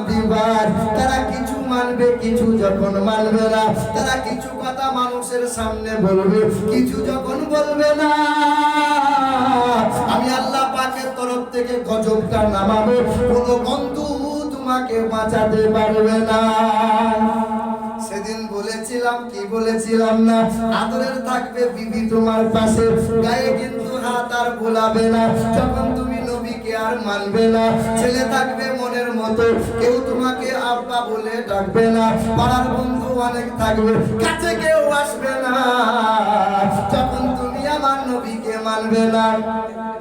বিবাদ, তারা কিছু মানবে কিছু যখন মানবে না, তারা কিছু কথা মানুষের সামনে বলবে কিছু যখন বলবে না, আমি আল্লাহ পাকের তরফ থেকে গজবটা নামাবো, কোনো বন্ধু তোমাকে বাঁচাতে পারবে না। সেদিন বলেছিলাম কি বলেছিলাম না, আদরের থাকবে বিবি তোমার পাশে, গায়ে কিন্তু হাত আর বোলাবে না, যখন তুমি নবীকে আর মানবে না, ছেলে থাকবে মনের মতো, কেউ তোমাকে আব্বা বলে ডাকবে না, পাড়ার বন্ধু অনেক থাকবে, কাছে কেউ আসবে না, যখন তুমি আমার নবীকে মানবে না।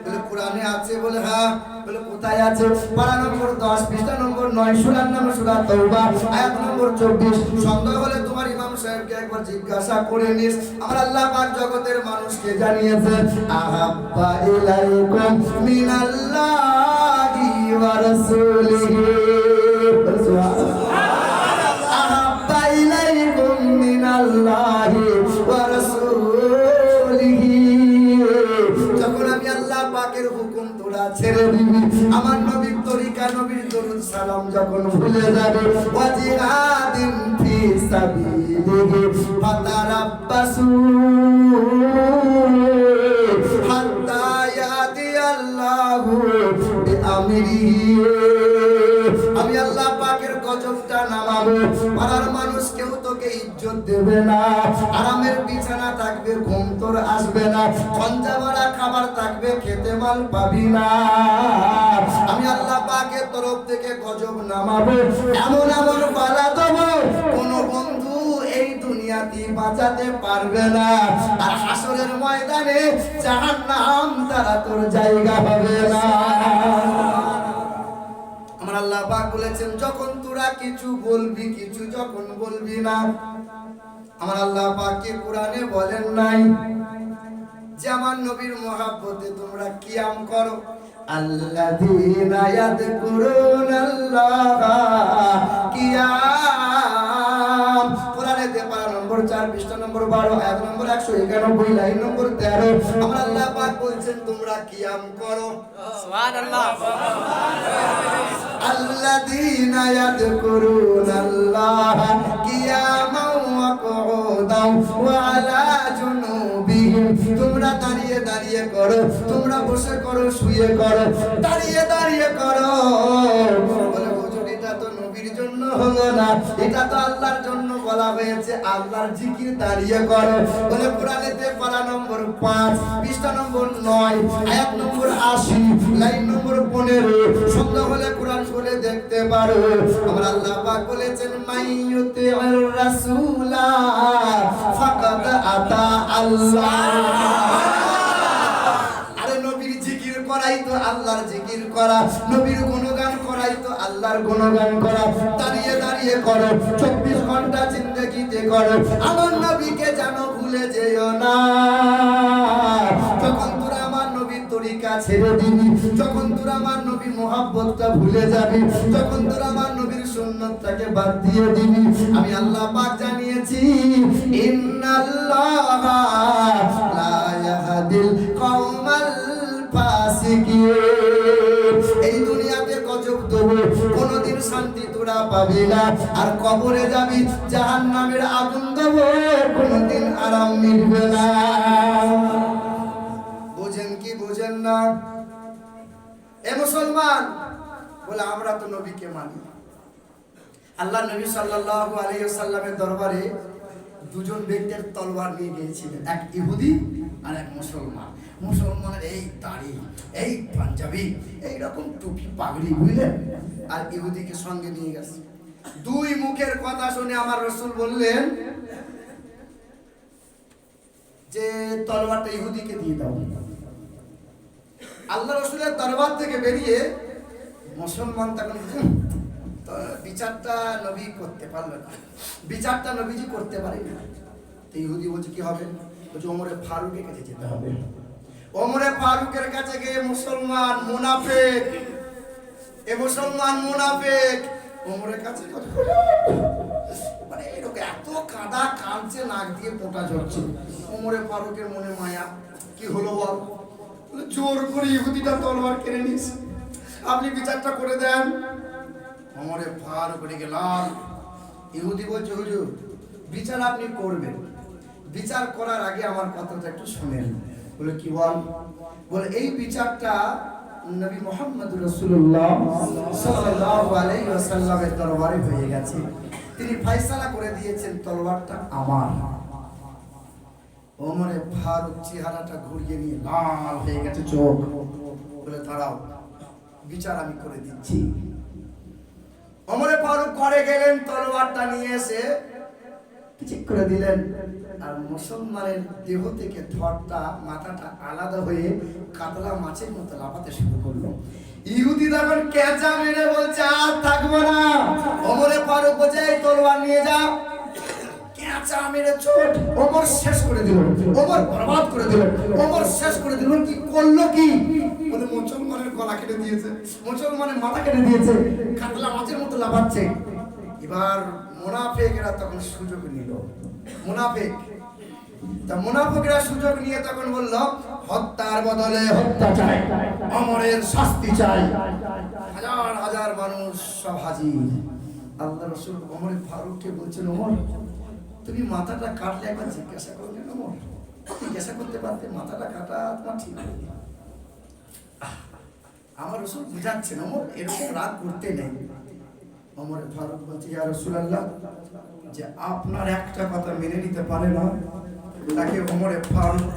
বলে কোরআনে আছে? বলে হ্যাঁ। বলে কোথায় আছে? পারা নম্বর 10 পৃষ্ঠা নম্বর 9 সূরার নাম সূরা তাওবা আয়াত নম্বর 24। সন্দেহ হলে তোমার ইমাম সাহেবকে একবার জিজ্ঞাসা করে নিস। আমার আল্লাহ পাক জগতের মানুষকে জানিয়েছেন আহাব্বা ইলাইকুম মিনাল্লাহি ওয়া রাসূলিহি, সুবহানাল্লাহ, আহাব্বা ইলাইকুম মিনাল্লাহি ওয়া রাসূলিহি। যখন আমি আল্লাহ পাকের হুকুম তোরা ছেড়ে দিবি, আমার নবীর তরিকা নবীর দরুদ সালাম যখন ভুলে যাবে, ওয়া জিহাদিন ফি সাবিলিহি ফাতারাব্বাসু হাত্তা ইয়াতি আল্লাহু বিআমরিহি। আমি আল্লাহ পাকের গজবটা নামাবো, পাড়ার মানুষ কেউ তোকে ইজ্জত দেবে না, আরামের বিছানা থাকবে ঘুম তোর আসবে না, খঞ্জা ভরা খাবার থাকবে খেতে মাল পাবি না। আমি আল্লাহ পাকের তরফ থেকে গজব নামাবো, এমন এমন বালা দেবো কোন বন্ধু এই দুনিয়াতে বাঁচাতে পারবে না, আর হাসরের ময়দানে জাহান্নাম তারা তোর জায়গা হবে না। আমার আল্লাহ পাক বলেছেন যখন তোরা কিছু বলবি কিছু যখন বলবি না, আমার আল্লাহ পাক কি কোরআনে বলেন নাই যে আমার নবীর মহব্বতে তোমরা কিয়াম করো? আল্লাযীনা ইয়াযকুরুনাল্লাহা কিয়াম, কোরআনে পারা নম্বর 4 পৃষ্ঠা নম্বর 12 আয়াত নম্বর 191 লাইন নম্বর 13। আমার আল্লাহ পাক বলছেন তোমরা কিয়াম করো। সুবহানাল্লাহ, আল্লাযীনা ইয়াযকুরুনাল্লাহা কিয়ামান ওয়া কুউদান ওয়া আলা জুনুবিহিম, তোমরা দাঁড়িয়ে দাঁড়িয়ে করো, তোমরা বসে করো, শুয়ে করো, দাঁড়িয়ে দাঁড়িয়ে করো। বলে হুজুর এটা তো নবীর জন্য হলো না, এটা তো আল্লাহর জন্য বলা হয়েছে, আল্লাহর জিকির দাঁড়িয়ে করো। বলে কোরআনেতে পারা নম্বর 5 পৃষ্ঠা নম্বর 9 আয়াত নম্বর 80 লাইন নম্বর 15। সন্দেহ হলে কোরআন খুলে দেখতে পারো। আমার আল্লাহ পাক বলেছেন মাইয়ুতির রাসূলা ফাকাদ আতা আল্লাহ। আরে নবীর জিকির করাই তো আল্লাহর জিকির করা, নবীর গুণগান করাই তো আল্লাহর গুণগান করা। দাঁড়িয়ে দাঁড়িয়ে করো, 24 ঘন্টা জিন্দেগিতে করো, আমার নবীকে জানো ভুলে যেও না। যখন তোরা আমার নবীর তরিকা ছেড়ে দিবি, যখন তোরা আমার নবীর মহব্বতটা ভুলে যাবি, যখন তোরা আমার নবীর সুন্নতটাকে বাদ দিয়ে দিবি, আমি আল্লাহ পাক জানিয়েছি ইন্নাল্লাহা লা ইয়াহদিল কওমাল ফাসিকিন। এই দুনিয়াতে গজব দেব, কোনদিন শান্তি তোরা পাবি না, আর কবরে যাবি জাহান্নামের আগুন দেব, কোনদিন আরাম মিলবে না। বুঝেন কি বুঝেন না? এ মুসলমান, বলে আমরা তো নবীকে মানি। আল্লাহ নবী সাল্লাল্লাহু আলাইহি ওয়াসাল্লামের দরবারে দুজন ব্যক্তির তলোয়ার নিয়ে গিয়েছিলেন, এক ইহুদি আর এক মুসলমান। মুসলমানের এই দাড়ি, এই পাঞ্জাবি, এই রকম টুপি পাগড়ি, বুঝলেন, আর ইহুদিকে সঙ্গে নিয়ে গেছে। দুই মুখের কথা শুনে আমার রাসূল বললেন যে তলোয়ারটা ইহুদিকে দিয়ে দাও। আল্লাহ রাসূলের দরবার থেকে বেরিয়ে মুসলমান তখন বিচারটা নবী করতে পারলো না, বিচারটা নবীজি করতে পারে না। তো ইহুদি বলছে কি হবে? বলছে ওমরে ফারুকের কাছে যেতে হবে। ওমরে ফারুকের কাছে গিয়ে মুসলমান মুনাফিক, এ মুসলমান মুনাফিক ওমরের কাছে মানে এরকম এত কাদা কাঁদছে, নাক দিয়ে পোটা ঝরছে। ওমরে ফারুকের মনে মায়া, কি হলো বল? জোর করে ইহুদিটা তলোয়ার কেড়ে নিয়েছে, আপনি বিচারটা করে দেন। ওমরে ফারুক রেগে লাল। ইহুদি বলছে, হুজুর বিচার আপনি করবেন, বিচার করার আগে আমার কথাটা একটু শুনেন। বলে কি বল? বলে এই বিচারটা নবী মুহাম্মদ রাসূলুল্লাহ সাল্লাল্লাহু আলাইহি ওয়াসাল্লামের দরবারে হয়ে গেছে, তিনি ফয়সালা করে দিয়েছেন তলোয়ারটা আমার। ওমরে ফারুক চেহারাটা ঘুরিয়ে নিয়ে লাল হয়ে গেছে চোখ। বলে দাঁড়াও, বিচার আমি করে দিচ্ছি। ওমরে ফারুক ঘরে গেলেন, তলোয়ারটা নিয়ে এসে ঠিক করে দিলেন। আর মুসলমানের দেহ থেকে ঠোঁটটা মাথাটা আলাদা হয়ে কাতলা মাছের মতো লাফাতে শুরু করলো। ইহুদি তখন কেঁচা মেরে বলছে আর থাকবো না। ওমরে ফারুক বলছে এই তলোয়ার নিয়ে যা। কেঁচা মেরে চোট ওমর শেষ করে দিল, ওমর বরবাদ করে দিল, ওমর শেষ করে দিল। কি করলো কি? বলে মুসলমানের গলা কেটে দিয়েছে, মুসলমানের মাথা কেটে দিয়েছে, কাতলা মাছের মতো লাফাচ্ছে। এবার মুনাফিকরা তখন সুযোগ নিল। মুনাফিকরা সুযোগ নিয়ে তখন বলল হত্যার বদলে হত্যা চাই, ওমরের শাস্তি চাই। হাজার হাজার মানুষ সব হাজির। আল্লাহ রাসূল ওমর ফারুককে বলছেন, ওমর তুমি মাথাটা কাটলে একবার জিজ্ঞাসা করলেন? ওমর জিজ্ঞাসা করতে পারতে মাথাটা কাটা তোমার ঠিক নেই। আমার রাসূল বুঝাচ্ছেন ওমর এরকম রাগ করতে নেই। ওমর ফারুক বলছে, ইয়া রাসূলুল্লাহ, যে আপনার একটা কথা মেনে নিতে পারে না তাকে ওমর ফারুক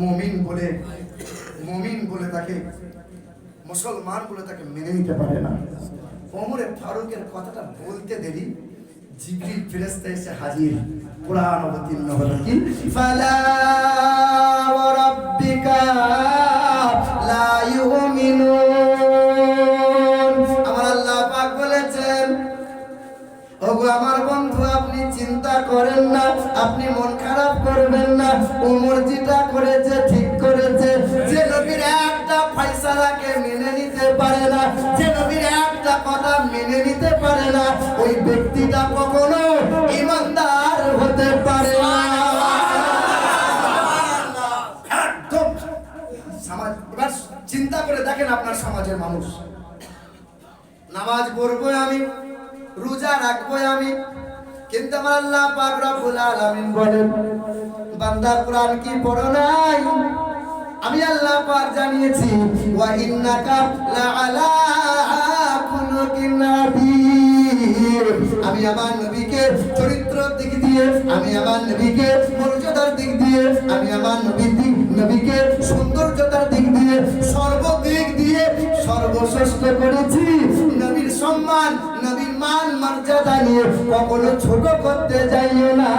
মুমিন বলে তাকে মুসলমান বলে তাকে মেনে নিতে পারে না। ওমর ফারুকের কথাটা বলতে দেরি জিবরিল ফেরেশতা এসে হাজির। কোরআন অবতীর্ণ হলো কি ফালা ওয়া রাব্বিকা লা ইউমিনুন। আমার আল্লাহ পাক বলেছেন, ওগো আমার বন্ধু আপনি চিন্তা করেন না, আপনি মন খারাপ করবেন না। ওমর যেটা করেছে ঠিক করেছে। যে নবীর একটা ফয়সালাকে মেনে নিতে পারে না, যে নবীর একটা কথা মেনে নিতে পারে না, ওই ব্যক্তিটা কখনো ঈমানদার হতে পারে না। একদম সমাজ। এবার চিন্তা করে দেখেন আপনার সমাজের মানুষ, নামাজ পড়বো আমি, রোজা রাখবো আমি, কিন্তু আমার আল্লাহ পাক রব্বুল আলামিন বলেন বান্দা কোরআন কি পড়ো নাই? আমি আল্লাহ পাক জানিয়েছি ওয়া ইন্নাকা লাআলা খুলুকিন নাবিয়্য। আমি আমার নবীকে চরিত্রের দিক দিয়ে, আমি আমার নবীকে মর্যাদার দিক দিয়ে, আমি আমার নবীকে সৌন্দর্যতার দিক দিয়ে, সর্বদিক দিয়ে সর্বশ্রেষ্ঠ করেছি। নবীর সম্মান, নবীর মান মর্যাদা নিয়ে কখনো ছোট করতে যাইও না।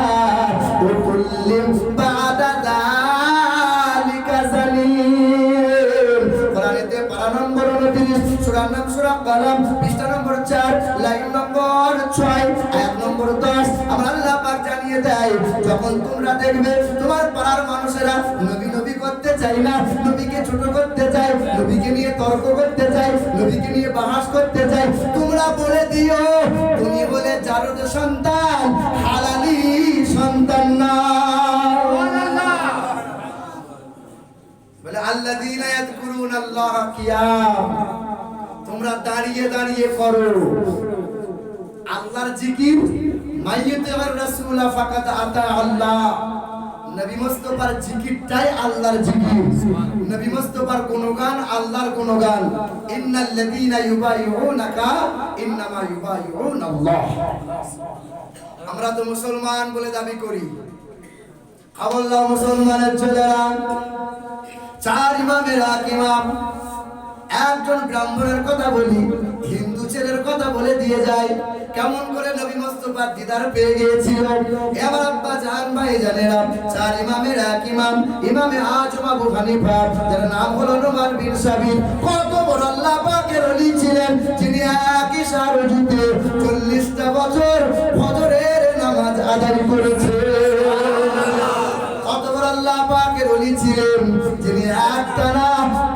ও কুল্লিম বাদা যালিকা জালিম। কোরআনেতে পারা নম্বর 29, সূরার নাম সূরা কালাম, পৃষ্ঠা নম্বর 4, লাইন নম্বর 6, আয়াত নম্বর 10। আমার আল্লাহ পাক জানিয়ে দেয়, যখন তোমরা দেখবে তোমার পাড়ার মানুষেরা নবী করতে চাই না, নবীকে ছোট করতে চায়, নবীকে নিয়ে তর্ক করতে চায়, নবীকে নিয়ে বাহাস করতে চায়, তোমরা বলে দিও তুমি বলে জারদ সন্তান, হালালি সন্তান না। বলে আল্লাযীনা ইয়াযকুরুনাল্লাহা কিয়াম, তোমরা দাঁড়িয়ে দাঁড়িয়ে করো আল্লাহর জিকির। মাইয়ুতির রাসূল ফাকাত আতা আল্লাহ। নবী মুস্তাফার জিকিরটাই আল্লাহর জিকির, নবী মুস্তাফার গুণগান আল্লাহর গুণগান। ইন্নাল্লাযীনা ইউবাইউনাকা ইন্নামা ইউবাইউনাল্লাহ। আমরা তো মুসলমান বলে দাবি করি, আল্লাহ মুসলমানের ছেলেরা, 4 ইমামের এক ইমাম, একজন ব্রাহ্মণের কথা বলি, হিন্দু ছেলের কথা বলে দিয়ে যায়। কেমন করে নবী মুস্তাফার দিদার পেয়ে গিয়েছিল। এবার আব্বা জান ভাই জানেরা, 4 ইমামের এক ইমাম, ইমামে আজম আবু হানিফা, যার নাম হলো নোমান বিন সাবির। কত বড় আল্লাহ পাকের ওলি ছিলেন, যিনি একই সারজুতে 40টা বছর ফজরের নামাজ আদায় করেছেন। কত বড় আল্লাহ পাকের ওলি ছিলেন, যিনি একটানা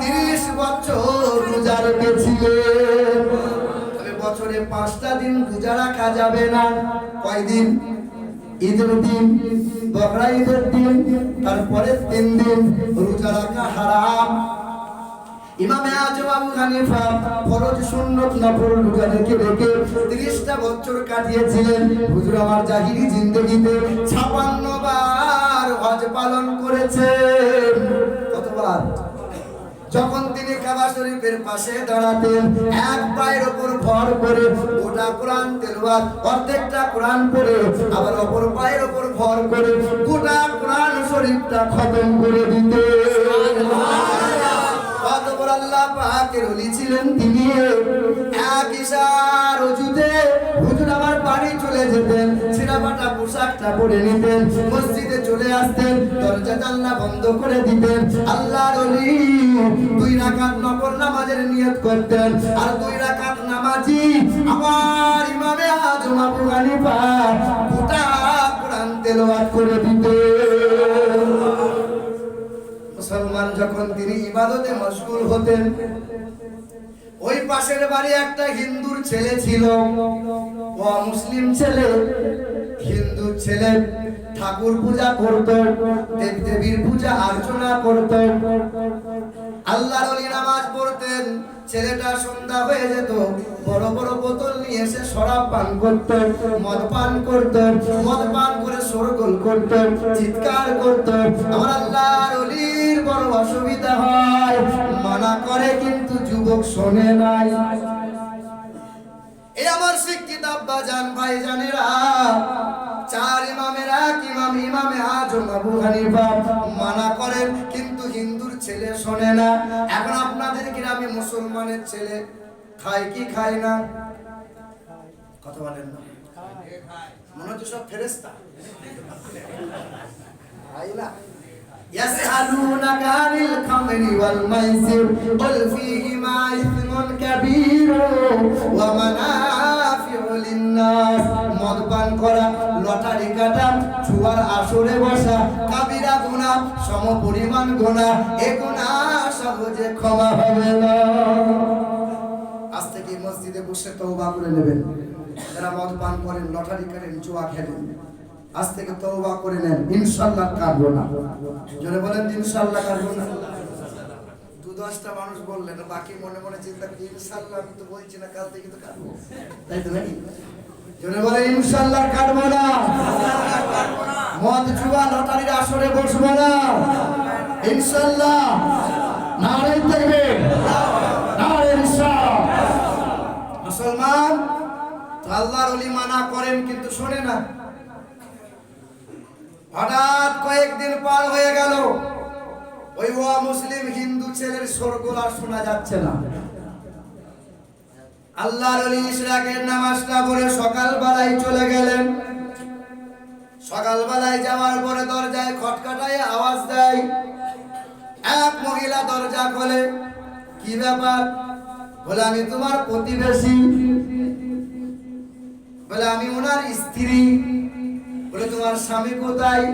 30 বছর রোজা রেখেছিলেন। তবে বছরে 5টা দিন রোজা রাখা যাবে না। কয় দিন? ঈদের দিন, বকরা ঈদের দিন, তারপরে 3 দিন রোজা রাখা হারাম। ইমামে আজম আবু হানিফা ফরজ সুন্নত নফল রোজা রেখে 30টা বছর কাটিয়েছিলেন। হুজুর আমার জাহিরি জিন্দেগিতে 56 বার হজ পালন করেছেন। কতবার? যখন তিনি কাবা শরীফের পাশে দাঁড়াতেন, এক পায়ের উপর ভর করে গোটা কোরআন তেলাওয়াত, অর্ধেকটা কোরআন পড়ে আবার অপর পায়ের উপর ভর করে গোটা কোরআন শরীফটা খতম করে দিতেন। আল্লাহ পাকের ওলি ছিলেন তিনি। এক ইশার ওজুতে হুজুর আমার বাড়ি চলে যেতেন, ছিঁড়াফাটা পোশাকটা পরে নিতেন, মসজিদে চলে আসতেন, দরজা জানলা বন্ধ করে দিতেন। আল্লাহর ওলি 2 রাকাত নফল নামাজের নিয়ত করতেন, আর 2 রাকাত নামাজি আমার ইমামে আজম আবু হানিফা গোটা কোরআন তেলাওয়াত করে দিতেন। মুসলমান যখন তিনি ইবাদতে মশগুল হতেন, ওই পাশের বাড়ি একটা হিন্দুর ছেলে ছিল, ও মুসলিম ছেলে, হিন্দু ছেলে ঠাকুর পূজা করত, দেবদেবীর পূজা অর্চনা করত, আল্লাহর ওলি নামাজ পড়তেন। ছেলেটা সন্ধ্যা হয়ে যেত, বড় বড় বোতল নিয়ে এসে শরাব পান করত, মদ পান করত, মদ পান করে শোরগোল করত, চিৎকার করত। আমার আল্লাহর ওলির বড় অসুবিধা হয়, মানা করে কিন্তু যুবক শোনে নাই। এই আমার শিক্ষিত আব্বা জান ভাই জানেরা, 4 ইমামের এক ইমাম ইমামে আজম আবু হানিফা মানা করেন, কিন্তু হিন্দুর ছেলে শোনে না। এখন আপনাদের গ্রামে মুসলমানের ছেলে খায় কি খায় না? কথা বলেন না, মনে হচ্ছে সব ফেরেশতা। খায় না। يسألونك عن الخمر والميسر قل فيهما إثم كبير ومنافع للناس। মদ পান করা, লটারি কাটা, জুয়ার আসরে বসা কাবিরা গুনাহ, সমপরিমাণ গুনাহ। এ গুনাহ সহজে ক্ষমা হবে না। আজ থেকে মসজিদে বসে তওবা করে নেবেন। যারা মদ পান করেন, লটারি কাটেন, জুয়া খেলেন, আজ থেকে তওবা করে নেন, ইনশাআল্লাহ কাটবো না। জোরে বলেন ইনশাআল্লাহ কাটবো না। 2-10টা মানুষ বললেন, বাকি মনে মনে চিন্তা করি ইনশাআল্লাহ আমি তো বলছি না, কাল থেকে তো কাটবো, তাই তো নাকি? জোরে বলেন ইনশাআল্লাহ কাটবো না। মদ জুয়া লটারির আসরে বসবো না, ইনশাআল্লাহ। নারে তাকবীর, নারে রিসালাত। মুসলমান তো আল্লাহর ওলি মানা করেন কিন্তু শোনে না। হঠাৎ কয়েকদিন পার হয়ে গেল, ওই মুসলিম হিন্দু ছেলের শোরগোল আর শোনা যাচ্ছে না। আল্লাহর ওলি ইশরাকের নামাজটা পড়ে সকালবেলায় চলে গেলেন। সকালবেলায় যাওয়ার পরে দরজায় খটখটায় আওয়াজ দেয়। এক মহিলা দরজা খোলে। কি ব্যাপার? বলে আমি তোমার প্রতিবেশী। বলে আমি ওনার স্ত্রী। বলে তোমার স্বামী কোথায়?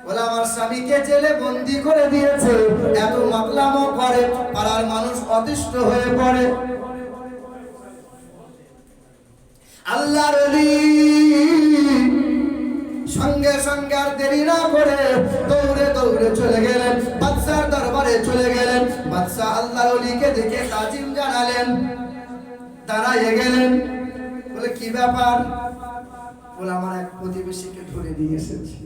বলে আমার স্বামীকে জেলে বন্দি করে দিয়েছে। এত মাতলামো করে, পাড়ার মানুষ অতিষ্ঠ হয়ে পড়ে। আল্লাহর ওলি সঙ্গে সঙ্গে আর দেরি না করে দৌড়ে দৌড়ে চলে গেলেন, বাদশার দরবারে চলে গেলেন। বাদশা আল্লাহর ওলিকে দেখে তাজিম জানালেন, দাঁড়ায় গেলেন। বলে কি ব্যাপার? বলে আমার এক প্রতিবেশীকে ধরে দিয়ে এসেছি।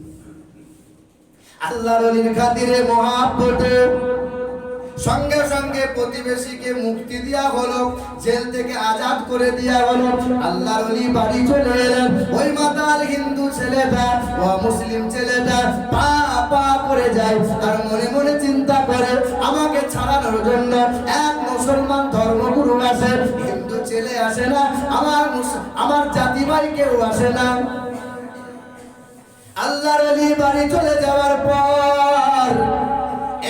আল্লাহর ওলির খাতিরে মহাব্বতে সঙ্গে সঙ্গে প্রতিবেশীকে মুক্তি দেয়া হলো, জেল থেকে আজাদ করে দেয়া হলো। আল্লাহর ওলি বাড়ি চলে এলেন। ওই মাতাল হিন্দু ছেলেটা ও মুসলিম ছেলেটা পা পা করে যায়, আর মনে মনে চিন্তা করে আমাকে ছাড়ানোর জন্য এক মুসলমান ধর্মগুরু আসে, হিন্দু ছেলে আসে না, আমার জাতি ভাই কেউ আসে না। আল্লাহর ওলি বাড়ি চলে যাওয়ার পর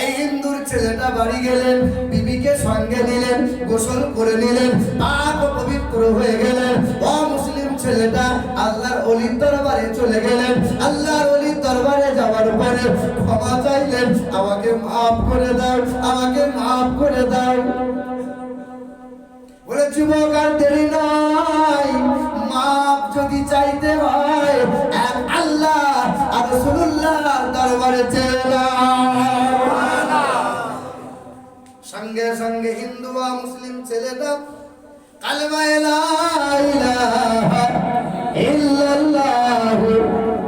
এই হিন্দুর ছেলেটা বাড়ি গেলেন, বিবিকে সঙ্গে নিলেন, গোসল করে নিলেন, পাক ও পবিত্র হয়ে গেলেন। ও মুসলিম ছেলেটা আল্লাহর ওলির দরবারে চলে গেলেন। আল্লাহর ওলির দরবারে যাওয়ার পরে ক্ষমা চাইলেন, আমাকে মাফ করে দাও, আমাকে মাফ করে দাও। বলে যুবক আর দেরি নয়, মাফ যদি চাইতে হয় এক আল্লাহ আর রাসূলুল্লাহর দরবারে চলে যাও। সঙ্গে সঙ্গে হিন্দু বা মুসলিম ছেলেটা কালেমা লা ইলাহা ইল্লাল্লাহ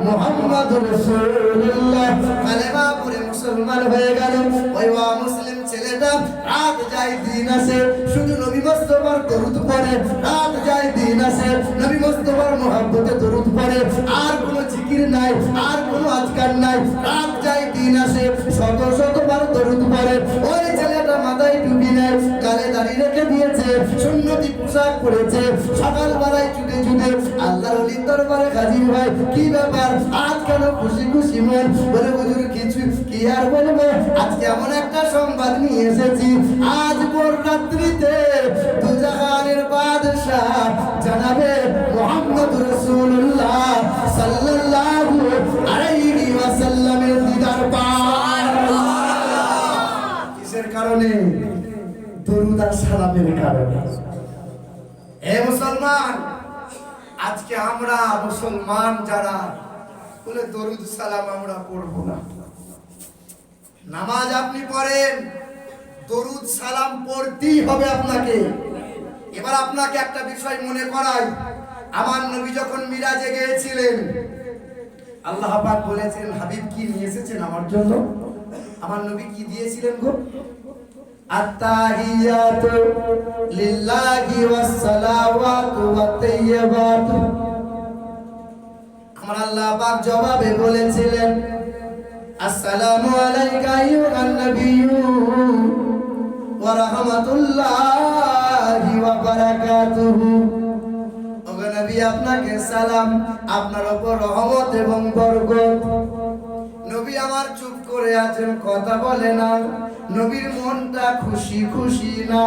মুহাম্মাদুর রাসূলুল্লাহ কালেমা পড়ে মুসলমান হয়ে গেল। ওই মুসলিম ছেলেটা রাত যায় দিন আসে শুধু নবী মুস্তাফার দরুদ পড়ে, রাত যায় দিন আসে নবী মুস্তাফার মহব্বতে দরুদ পড়ে, আর কোনো জিকির নাই, আর কোনো আজকার নাই। রাত যায় দিন আসে শত শতবার দরুদ পড়ে। ওই ছেলেটা মাথায় টুপি নেয়, গালে দাড়ি রেখে দিয়েছে, সুন্নতি পোশাক পরেছে, সকাল বেলায় ছুটে ছুটে আল্লাহর ওলির দরবারে হাজির হয়। কি ব্যাপার আজ কেন খুশি খুশি মন? বলে হুজুর কিছু কি আর বলবো, আজকে এমন একটা সংবাদ নিয়ে এসেছি। আজ ভোর রাত্রিতে দুজাহানের বাদশাহ জানাবে মুহাম্মদ রাসূলুল্লাহ সাল্লাল্লাহু আলাইহি ওয়াসাল্লামের দিদার পায়। কিসের কারণে? দরুদ আর সালামের কারণে। হে মুসলমান, আজকে আমরা মুসলমান যারা বলে দরুদ সালাম আমরা পড়বো না। নামাজ আপনি পড়েন, দরুদ সালাম পড়তেই হবে আপনাকে। এবার আপনাকে একটা বিষয় মনে করাই, আমার নবী যখন মিরাজে গিয়েছিলেন আল্লাহ পাক বলেছেন হাবিব কি নিয়ে এসেছেন আমার জন্য? আমার নবী কি দিয়েছিলেন গো? আত্তাহিয়াতু লিল্লাহি ওয়াস সালাওয়াতু ওয়াত তাইয়্যিবাতু। আমার আল্লাহ পাক জবাবে বলেছিলেন আসসালামু আলাইকা আইয়ুহান নাবিয়্যু ওয়া রাহমাতুল্লাহি ওয়া বারাকাতুহু। ওগো নবী আপনাকে সালাম, আপনার উপর রহমত এবং বরকত। নবী আমার চুপ করে আছেন, কথা বলে না। নবীর মনটা খুশি খুশি না।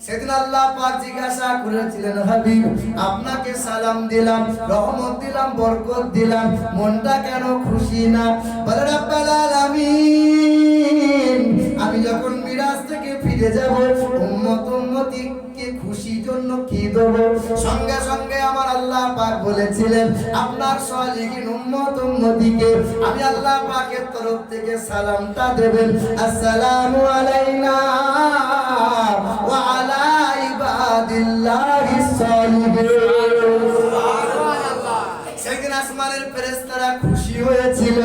সেদিন আল্লাহ পাক জিজ্ঞাসা করেছিলেন হাবিব আপনাকে সালাম দিলাম, রহমত দিলাম, বরকত দিলাম, মনটা কেন খুশি না? বলে রাব্বুল আলামিন আমি যখন মিরাজ থেকে ফিরে যাব উম্মত উম্মতিকে খুশি জন্য কি দেব? সঙ্গে সঙ্গে আমার আল্লাহ পাক বলেছিলেন আপনার সালিহিন উম্মত উম্মতিকে আমি আল্লাহ পাকের তরফ থেকে সালামটা দেবেন আসসালামু আলাইনা ওয়া আলা ইবাদিল্লাহিস সালিহিন। সুবহানাল্লাহ। সেদিন আসমানের ফেরেশতারা খুশি হয়েছিল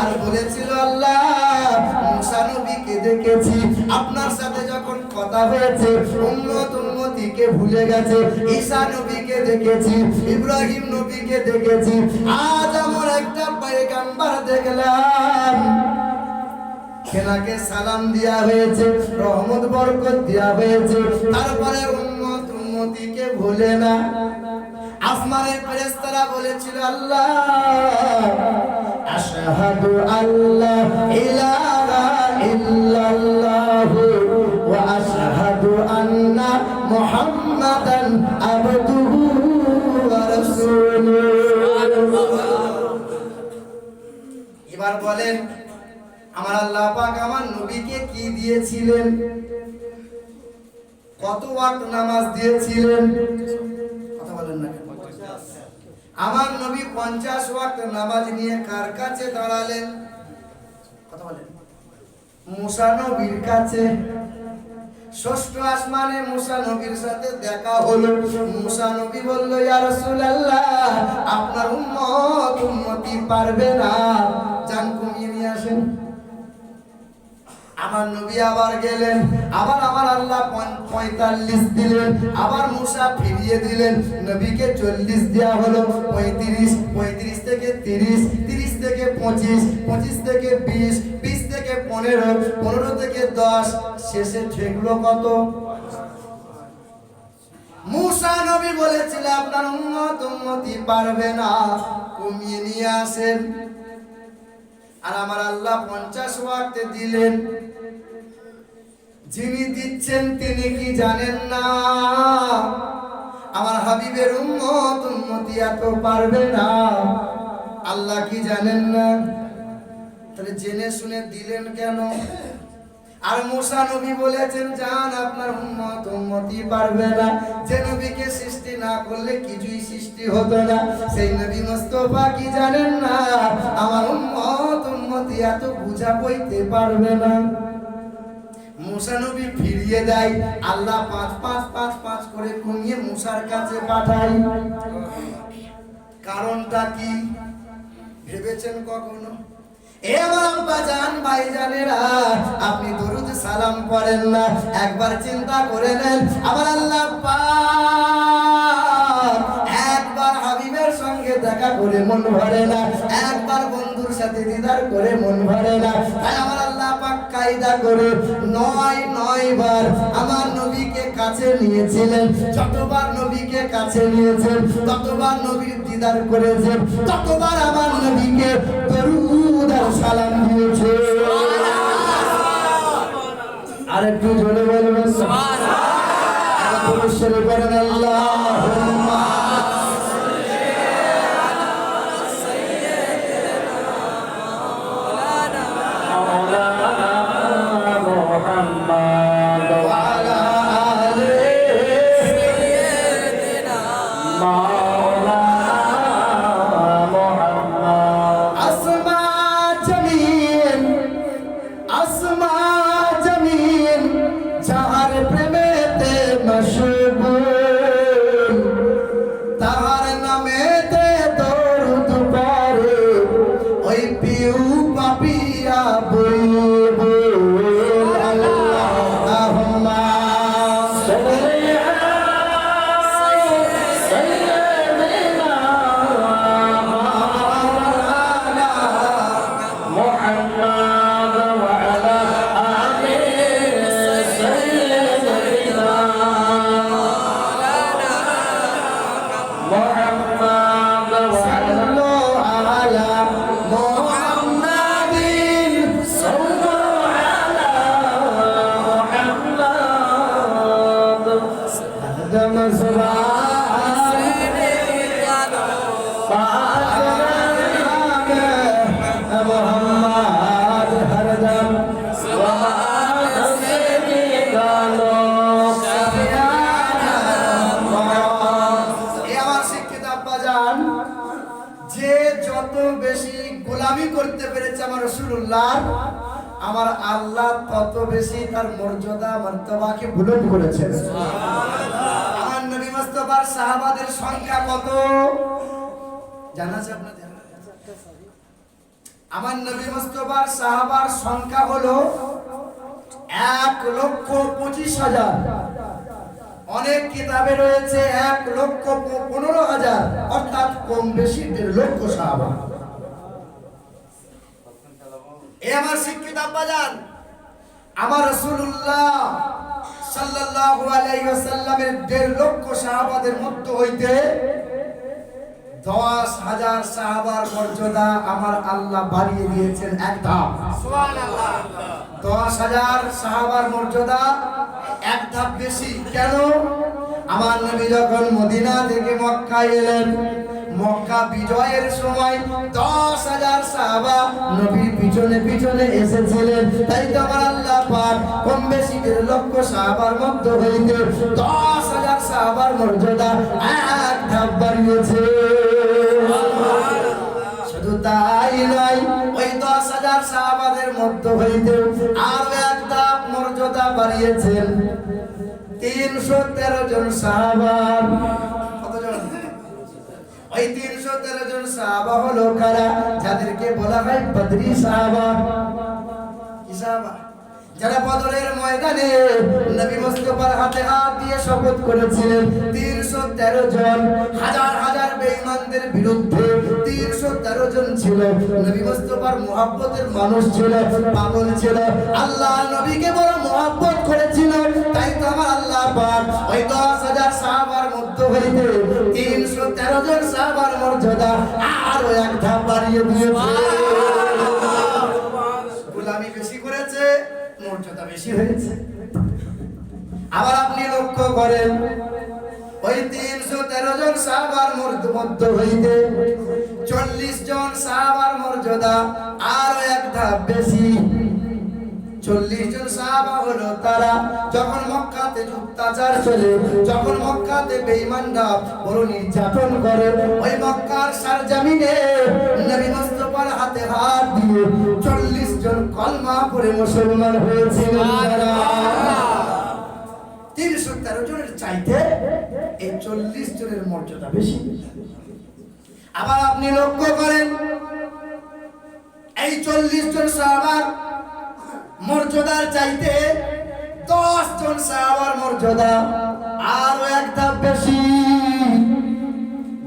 আর বলেছিল আল্লাহ মুসা নবীকে দেখেছি, আপনার সাথে যখন কথা হয়েছে উম্মত উম্মতিকে ভুলে গেছে। ঈসা নবীকে দেখেছি, ইব্রাহিম নবীকে দেখেছি, আজ আমার একটা পয়গম্বর দেখলাম সেনাকে সালাম দেয়া হয়েছে, রহমত বরকত দেয়া হয়েছে, তারপরে উম্মত উম্মতিকে ভুলে না। আসমানের ফেরেশতারা বলেছিল আল্লাহ আশহাদু আল্লা ইলাহা ইল্লাল্লাহু ওয়া আশহাদু আন্না মুহাম্মাদান আবদুহু ওয়া রাসূলুহু। এবার বলেন আমার আল্লাহ পাক আমার নবীকে কি দিয়েছিলেন? কত ওয়াক্ত নামাজ দিয়েছিলেন? কথা বলেন না। আমার নবী 50 ওয়াক্ত নামাজ নিয়ে কার কাছে দাঁড়ালেন? কথা বলেন। মুসা নবীর কাছে। ষষ্ঠ আসমানে মুসা নবীর সাথে দেখা হলো। মুসা নবী বলল ইয়া রাসূলুল্লাহ আপনার উম্মত উম্মতি পারবে না, জান কমিয়ে নিয়ে আসেন। আমার নবী আবার গেলেন, আবার আমার আল্লাহ 45 দিলেন, আবার মুসা ফিরিয়ে দিলেন, নবীকে 40 দেয়া হলো। 35 থেকে 30, 30 থেকে 25, 25 থেকে 20, 20 থেকে 15, 15 থেকে 10, শেষে ঠেকলো কত? মুসা নবী বলেছিল আপনার উম্মত উম্মতি পারবে না, কমিয়ে নিয়ে আসেন। আর আমার আল্লাহ 50 ওয়াক্ত দিলেন। যিনি দিচ্ছেন তিনি কি জানেন না আমার হাবিবের উম্মত উম্মতি এত পারবে না? আল্লাহ কি জানেন না? তাহলে জেনে শুনে দিলেন কেন? আর মুসা নবী বলেছেন জান আপনার উম্মত উম্মতি পারবে না। যে নবীকে সৃষ্টি না করলে কিছুই সৃষ্টি হতো না, সেই নবী মুস্তাফা কি জানেন না আমার উম্মত উম্মতি এত বুঝা বইতে পারবে না? মুসা নবী ফিরিয়ে দেয়, আল্লাহ 5 করে কমিয়ে মুসার কাছে পাঠায়। কারণটা কি ভেবেছেন কখনো? এ আমার আব্বাজান ভাইজানেরা, আপনি দরুদ সালাম পড়েন না, একবার চিন্তা করে নেন। আমার আল্লাহ পাক একবার হাবিবের সঙ্গে দেখা করে মন ভরে না, একবার বন্ধুর সাথে দিদার করে মন ভরে না। তাই আমার আল্লাহ পাক কায়দা করে 9 বার আমার নবীকে কাছে নিয়েছিলেন। যতবার নবীকে কাছে নিয়েছেন, ততবার নবীর দিদার করেছেন, ততবার আমার নবীকে দরুদ আর সালাম দিয়েছে। আর একটু জোরে বলবেন সুবহানাল্লাহ। আল্লাহুম্মা আমার আল্লাহ তত বেশি তার মর্যাদা মর্তবাকে বুলন্দ করেছেন। আমার নবী মুস্তাফার সাহাবাদের সংখ্যা কত জানা আছে আপনাদের? আমার নবী মুস্তাফার সাহাবার সংখ্যা হলো 1,25,000। অনেক কিতাবে রয়েছে 1,15,000, অর্থাৎ কম বেশি 1.5 লক্ষ সাহাবা। এ আমার শিক্ষিত আব্বাজান, আমার রাসূলুল্লাহ সাল্লাল্লাহু আলাইহি ওয়াসাল্লামের 1.5 লক্ষ সাহাবাদের মধ্য হইতে 10,000 সাহাবার মর্যাদা আমার আল্লাহ বাড়িয়ে দিয়েছেন এক ধাপ। সুবহানাল্লাহ। 10,000 সাহাবার মর্যাদা এক ধাপ বেশি। কেন? আমার নবী যখন মদিনা থেকে মক্কায় এলেন, মক্কা বিজয়ের সময় 10,000 সাহাবা নবীর পিছনে পিছনে এসেছিলেন। তাই তো আমার আল্লাহ পাক কম বেশি 1.5 লক্ষ সাহাবার মধ্য হইতে 10,000 সাহাবার মর্যাদা এক ধাপ বাড়িয়েছে। শুধু তাই নয়, ওই 10,000 সাহাবাদের মধ্য হইতে আরো এক ধাপ মর্যাদা বাড়িয়েছেন 313 জন সাহাবা। কতজন? ওই 313 জন সাহাবা হলো কারা? যাদেরকে বলা হয় বদরি সাহাবা। কি সাহাবা? যারা বদরের ময়দানে নবী মুস্তাফার হাতে হাত দিয়ে শপথ করেছিলেন। 313 জন, হাজার হাজার বেঈমানদের বিরুদ্ধে 313 জন ছিল। নবী মুস্তাফার মুহাব্বতের মানুষ ছিল, পাগল ছিল, আল্লাহ নবীকে বড় মুহাব্বত করেছিল। তাই তো আমার আল্লাহ পাক ওই 10,000 সাহাবার মধ্যে হইতে 313 জন সাহাবার মর্যাদা আরো এক ধাপ বাড়িয়ে দিয়েছে। গোলামি বেশি করেছে, মর্যাদা বেশি হয়েছে। আবার আপনি লক্ষ্য করেন, ওই 313 জন সাহাবার মধ্যে হইতে 40 জন সাহাবার মর্যাদা আরো এক ধাপ বেশি। 40 জন সাহাবা হলো তারা যখন মক্কাতে অত্যাচার চলে, যখন মক্কাতে বেঈমানরা বড় নির্যাতন করে, ওই মক্কার সরজমিনে নবী মুস্তাফার হাতে হাত দিয়ে 40 জন কলমা পড়ে মুসলমান হয়েছিলেন। 313 জনের চাইতে এই 40 জনের মর্যাদা বেশি। আবার আপনি লক্ষ্য করেন এই 40 জন সাহাবার মর্যাদার চাইতে 10 জন সাহাবার মর্যাদা আরো এক ধাপ বেশি।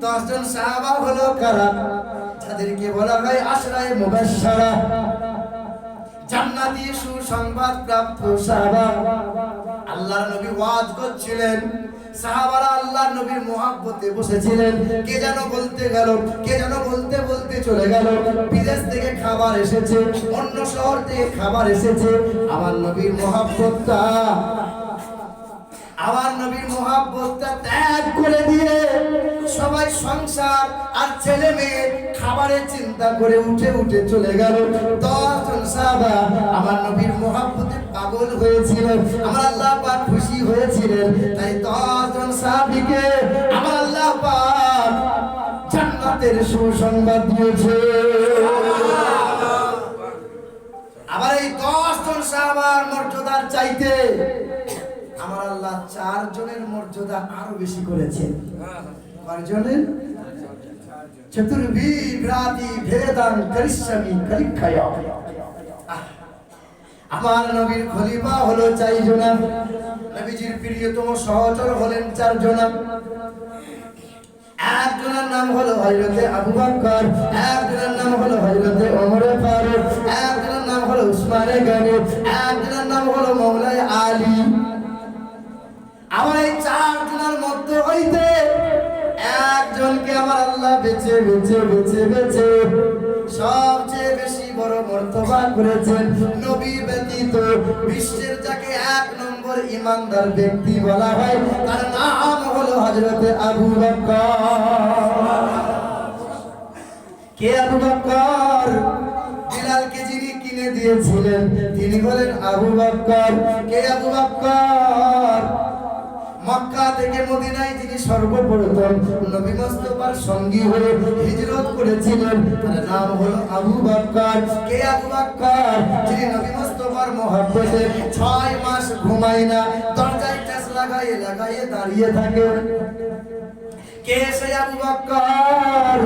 10 জন সাহাবা হলো কারা? যাদেরকে বলা হয় আশরায়ে মুবাশশারা, জান্নাতি সুসংবাদ প্রাপ্ত সাহাবা। আল্লাহর নবী ওয়াজ করছিলেন, সাহাবারা আল্লাহর নবীর মুহাব্বতে বসেছিলেন। কে যেন বলতে গেল, কে যেন বলতে বলতে চলে গেল, বিদেশ থেকে খাবার এসেছে, অন্য শহর থেকে খাবার এসেছে। আমার নবীর মুহাব্বতটা, আমার নবীর মুহাব্বতটা ত্যাগ করে দিয়ে সবাই সংসার আর ছেলে মেয়ে খাবারের চিন্তা করে উঠে উঠে চলে গেল। 10 জন সাহাবা আমার নবীর মুহাব্বতে পাগল হয়েছিলেন, আমার আল্লাহ পাক খুশি হয়েছিলেন। তাই 10 জন সাহাবীকে আমার আল্লাহ পাক জান্নাতের সুসংবাদ দিয়েছে। আবার এই 10 জন সাহাবার মর্যাদার চাইতে আমার আল্লাহ 4 জনের মর্যাদা আরো বেশি করেছেন। কয়জনের? চতুর্বিভ্রাতি ভেদাং করিষ্যামি কলিক্ষয়। আমার নবীর খলিফা হলো 4 জন, নবীজির প্রিয়তম সহচর হলেন 4 জন। একজনের নাম হলো হযরতে আবু বকর, একজনের নাম হলো হযরতে ওমর ফারুক, একজনের নাম হলো উসমান গনি, একজনের নাম হলো মাওলাই আলী। আমার এই 4 জনের মধ্যে হইতে একজনকে আমার আল্লাহ বেছে বেছে বেছে বেছে সবচেয়ে বেশি বড় মর্তবা করেছেন। নবী ব্যতীত বিশ্বের যাকে 1 নম্বর ইমানদার ব্যক্তি বলা হয় তার নাম হলো হযরতে আবু বকর। কে আবু বকর? বিলালকে যিনি কিনে দিয়েছিলেন তিনি হলেন আবু বকর। কে আবু বকর? মক্কা থেকে মদিনায় যিনি সর্বপ্রথম নবী মুস্তাফার সঙ্গী হয়ে হিজরত করেছিলেন তার নাম হলো আবু বকর। কে আবু বকর? যিনি নবী মুস্তাফার মহব্বতে 6 মাস ঘুমায় না, দরজায় টাচ লাগায়ে লাগায়ে দাঁড়িয়ে থাকে। কে সেই আবু বকর?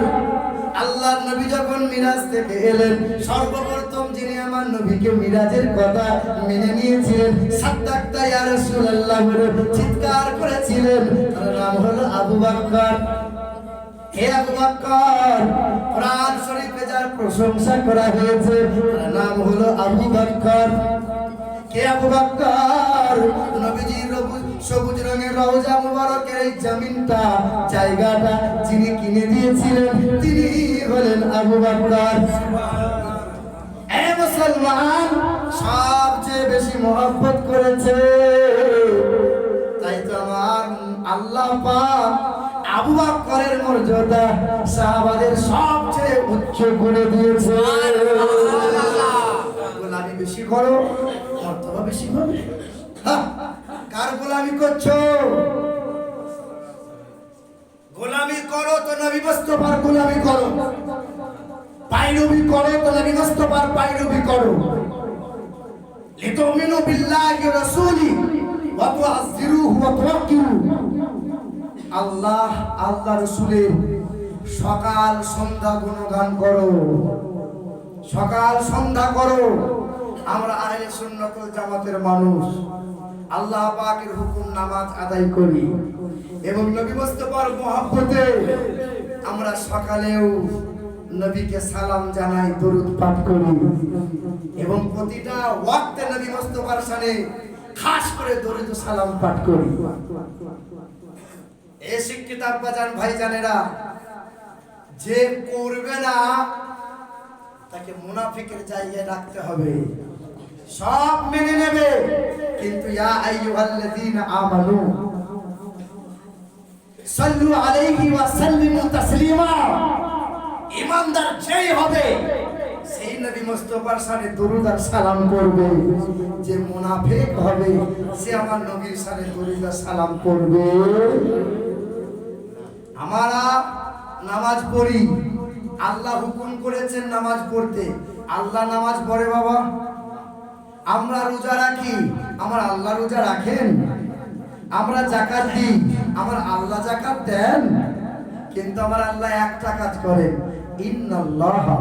আল্লাহর নবী যখন মিরাজ থেকে এলেন সর্বপ্রথম যিনি আমার নবীকে মিরাজের কথা মেনে নিয়েছিলেন, সাদ্দাকতা ইয়া রাসূলুল্লাহ বলে চিৎকার করেছিলেন, তার নাম হলো আবু বকর। হে আবু বকর? কোরআন শরীফে যার প্রশংসা করা হয়েছে তার নাম হলো আবু বকর। কে আবু বকর? নবীজির সবুজ রঙের রওজা মুবারকের এই জমিনটা, জায়গাটা যিনি কিনে দিয়েছিলেন তিনি হলেন আবু বকর। এ মুসলমান, সবচেয়ে বেশি মহব্বত করেছে, তাই তো আমার আল্লাহ পাক আবু বকরের মর্যাদা সাহাবাদের সবচেয়ে উচ্চ করে দিয়েছে। গোলামি বেশি করো, মর্যাদা বেশি হবে। কার গোলামি করছো? গোলামি করো তো নবী মুস্তাফার গোলামি করো, পায়রবি করো তো নবী মুস্তাফার পায়রবি করো। লিতুমিনু বিল্লাহি ওয়া রাসূলি ওয়া তুআযিরুহু ওয়া তুওয়াক্কিরু। আল্লাহ আল্লাহ রাসূলের সকাল সন্ধ্যা গুণগান করো, সকাল সন্ধ্যা করো। আমরা আহলে সুন্নাত ওয়াল জামাতের মানুষ, আল্লাহ পাকের হুকুম নামাজ আদায় করি এবং নবী মুস্তাফার মহব্বতে আমরা সকালেও নবীকে সালাম জানাই, দরুদ পাঠ করি এবং প্রতিটা ওয়াক্তে নবী মুস্তাফার শানে খাস করে দরুদ ও সালাম পাঠ করি। এই শিক্ষিত আব্বাজান ভাইজানেরা, যে করবে না তাকে মুনাফিকের জায়গায় রাখতে হবে। সব মেনে নেবে কিন্তু ইয়া আইয়ুহাল্লাযীনা আমানু সাল্লু আলাইহি ওয়া সাল্লিমু তাসলিমা। ইমানদার যেই হবে সেই নবী মুস্তাফার সাথে দরুদ আর সালাম করবে। যে মুনাফিক হবে সে আমার নবীর সাথে দরুদ আর সালাম করবে। আমরা নামাজ পড়ি, আল্লাহ হুকুম করেছেন নামাজ পড়তে, আল্লাহ নামাজ পড়ে বাবা। আমরা রোজা রাখি, আমার আল্লাহ রোজা রাখেন। আমরা যাকাত দিই, আমার আল্লাহ যাকাত দেন। কিন্তু আমার আল্লাহ একটা কাজ করেন, ইন্নাল্লাহা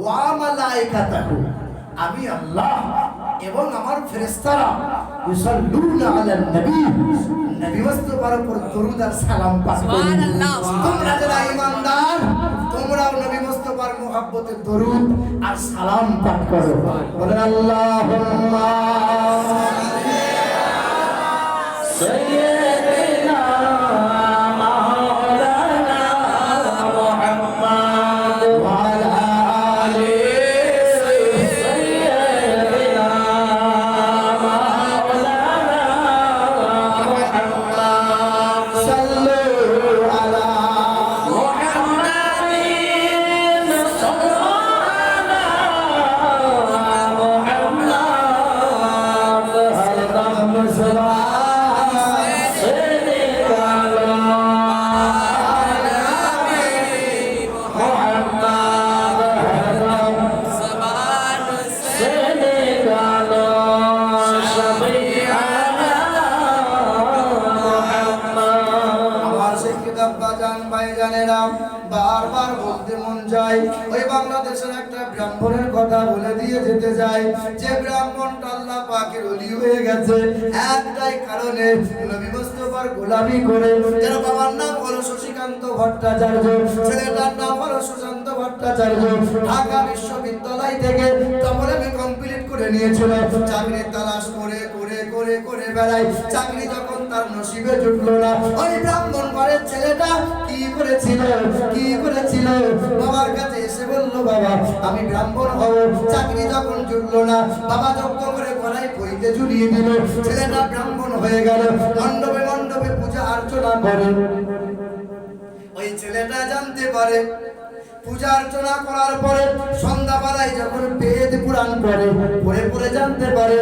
ওয়া মালাইকাতাহু, আমি আল্লাহ এবং আমার ফেরেশতারা ইউসাল্লুনা আলান নবী, নবী মুস্তাফার উপর দরুদ আর সালাম পাঠ করেন। সুবহানাল্লাহ। তোমরা যারা ঈমানদার তোমরাও নবী মুস্তাফার মুহাব্বতে দরুদ আর সালাম পাঠ করো। বলেন আল্লাহুম্মা সাইয়্যিদিনা মাওলানা মুহাম্মদ ওয়া আলা আলি সাইয়্যিদিনা মাওলানা মুহাম্মদ সাল্লু আলা মুহাম্মাদিন সাল্লাল্লাহু বারবার বলতে মন যায়, ওই বাংলাদেশের একটা ব্রাহ্মণের কথা বলে দিয়ে যেতে যায়। যে ব্রাহ্মণটা আল্লাহ পাকের ওলি হয়ে গেছে একটাই কারণে, নবী মুস্তাফার গোলামি করে। যার বাবার নাম হলো শশীকান্ত ভট্টাচার্য, ছেলেটার নাম হলো সুশান্ত ভট্টাচার্য। ঢাকা বিশ্ববিদ্যালয় থেকে তমরামি কমপ্লিট করে নিয়েছিল। চাকরি তালাশ করে করে করে করে বেড়ায়, চাকরি যখন তার নসিবে জুটলো না, ওই ব্রাহ্মণ ঘরের ছেলেটা কি করেছিল বাবার কাছে এসে বলল, বাবা আমি ব্রাহ্মণ হব। চাকরি যখন জুটলো না, বাবা যজ্ঞ করে গলায় পইতে ঝুলিয়ে দিল। ছেলেটা ব্রাহ্মণ হয়ে গেল, মণ্ডপে মণ্ডপে পূজা অর্চনা করে। ওই ছেলেটা জানতে পারে পূজা অর্চনা করার পরে সন্ধ্যাবেলায় যখন বেদ পুরাণ পড়ে পড়ে পড়ে জানতে পারে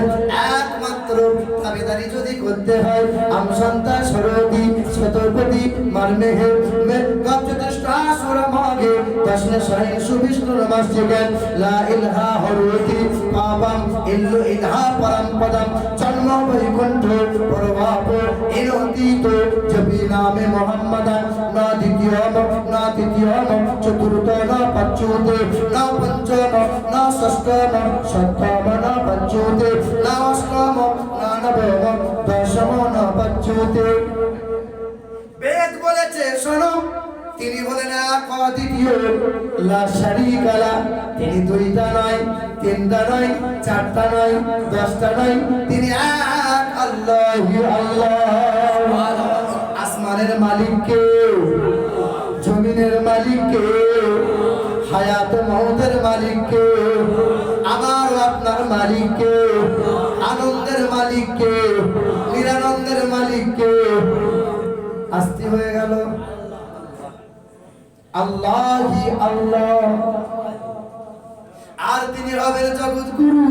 একমাত্র দাবিদারি যদি করতে হয় আমসন্তা সরতি শতপতি মারমেহে মে গপ্তষ্টা সুরমাগে দশনে সহিন সুবিষ্ণু নমস্তিকে লা ইলাহা হরতি পাপম ইল্লু ইলাহা পরম পদম জন্ম বৈকুণ্ঠ পরবাপ ইনতীত জপি নামে মুহাম্মাদান না দ্বিতীয়ম না তৃতীয়ম চতুর্থ না পঞ্চমতে না পঞ্চম না ষষ্ঠম সপ্তম না পঞ্চমতে না অষ্টম না নবম দশম না পঞ্চমতে। বেদ বলেছে শোনো, তিনি বলেন এক অদ্বিতীয় লা শারীকা লা, তিনি দুইটা নয়, তিনটা নয়, চারটা নয়, 10টা নয়, তিনি এক আল্লাহু আল্লাহ। আসমানের মালিক কে? জমিনের মালিক কে? হায়াত মওতের মালিক কে? আমার আপনার মালিক কে? আনন্দের মালিক কে? নিরানন্দের মালিক কে? আস্তি হয়ে গেল আল্লাহি আল্লাহ। আর তিনি হবেন জগৎ গুরু,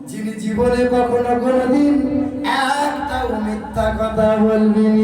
যিনি জীবনে কখনো কোনোদিন একটাও মিথ্যা কথা বলবেন।